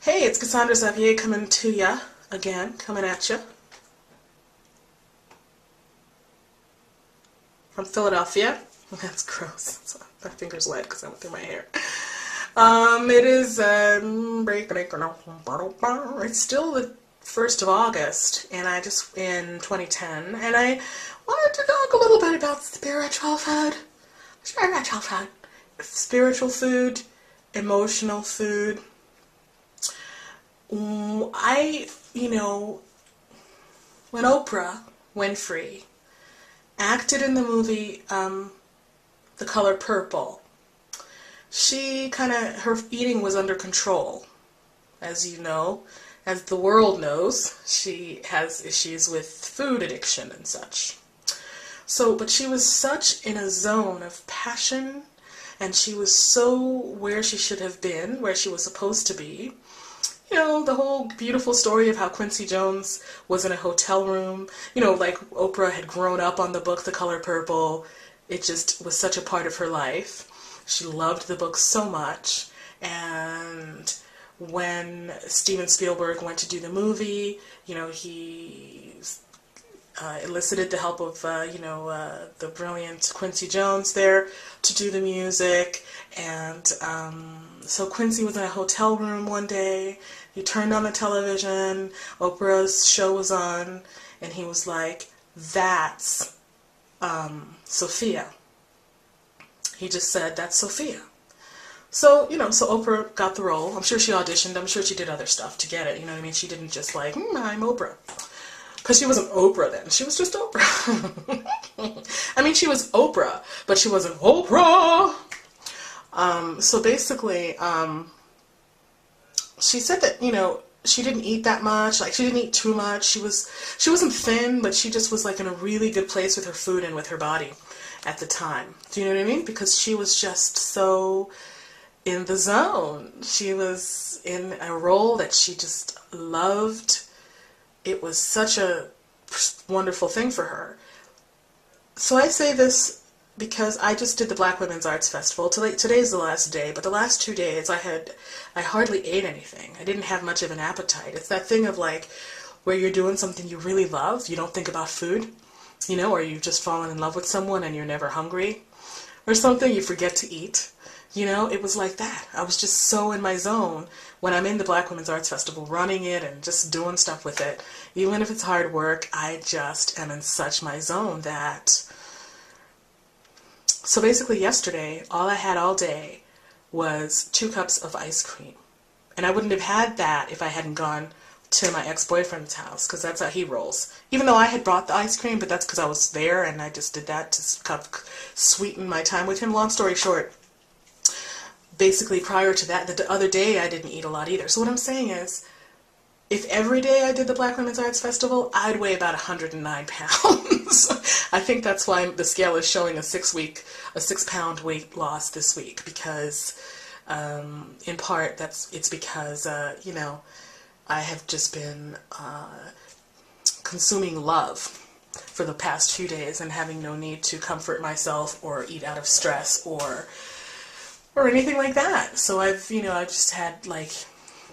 Hey, it's Cassandre Xavier coming to ya again, coming at ya from Philadelphia. That's gross. My finger's wet because I went through my hair. It is it's still the 1st of August, and I just in 2010, and I wanted to talk a little bit about spiritual food, emotional food. When Oprah Winfrey acted in the movie The Color Purple, her eating was under control. As you know, as the world knows, she has issues with food addiction and such. But she was such in a zone of passion, and she was so where she should have been, where she was supposed to be. The whole beautiful story of how Quincy Jones was in a hotel room, like Oprah had grown up on the book The Color Purple. It just was such a part of her life. She loved the book so much, and when Steven Spielberg went to do the movie, he elicited the help of, the brilliant Quincy Jones there to do the music. And so Quincy was in a hotel room one day. He turned on the television. Oprah's show was on, and he was like, "That's Sophia." He just said, "That's Sophia." So Oprah got the role. I'm sure she auditioned. I'm sure she did other stuff to get it. You know what I mean? She didn't just like, I'm Oprah. Because she wasn't Oprah then. She was just Oprah. I mean, she was Oprah, but she wasn't Oprah. So basically, she said that, she didn't eat that much. Like, she didn't eat too much. She wasn't thin, but she just was like in a really good place with her food and with her body at the time. Do you know what I mean? Because she was just so in the zone. She was in a role that she just loved. It was such a wonderful thing for her. So I say this because I just did the Black Women's Arts Festival. Today's the last day, but the last 2 days I hardly ate anything. I didn't have much of an appetite. It's that thing of like where you're doing something you really love, you don't think about food, or you've just fallen in love with someone and you're never hungry or something, you forget to eat. It was like that. I was just so in my zone when I'm in the Black Women's Arts Festival, running it and just doing stuff with it. Even if it's hard work, I just am in such my zone that... So basically yesterday, all I had all day was 2 cups of ice cream. And I wouldn't have had that if I hadn't gone to my ex-boyfriend's house, because that's how he rolls. Even though I had brought the ice cream, but that's because I was there and I just did that to kind of sweeten my time with him. Long story short, basically prior to that, the other day I didn't eat a lot either. So what I'm saying is, if every day I did the Black Women's Arts Festival, I'd weigh about 109 pounds. I think that's why the scale is showing a 6-pound weight loss this week, because in part it's because I have just been consuming love for the past few days and having no need to comfort myself or eat out of stress or anything like that. So I just had like,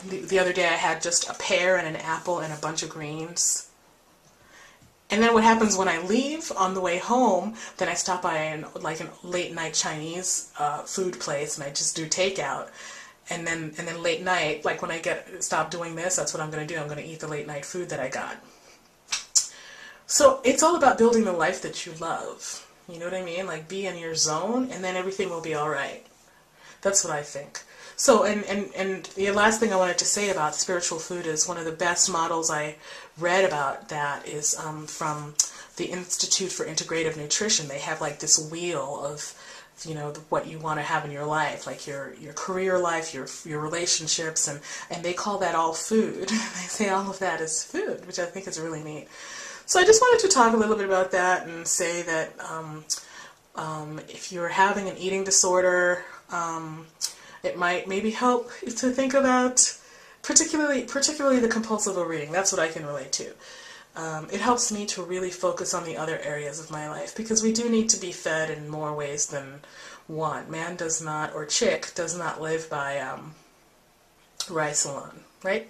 the other day I had just a pear and an apple and a bunch of greens. And then what happens when I leave on the way home, then I stop by a late night Chinese food place and I just do takeout. And then late night, like when I stop doing this, that's what I'm going to do. I'm going to eat the late night food that I got. So it's all about building the life that you love. You know what I mean? Like, be in your zone and then everything will be all right. That's what I think. So, and the last thing I wanted to say about spiritual food is one of the best models I read about that is from the Institute for Integrative Nutrition. They have like this wheel of, what you want to have in your life, like your career life, your relationships, and they call that all food. They say all of that is food, which I think is really neat. So I just wanted to talk a little bit about that and say that if you're having an eating disorder, it might maybe help to think about particularly the compulsive overeating. That's what I can relate to. It helps me to really focus on the other areas of my life, because we do need to be fed in more ways than one. Man does not, or chick does not live by rice salon, right?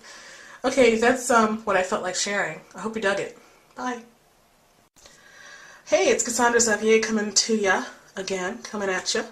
Okay, that's what I felt like sharing. I hope you dug it. Bye. Hey, it's Cassandra Xavier coming to ya again, coming at ya.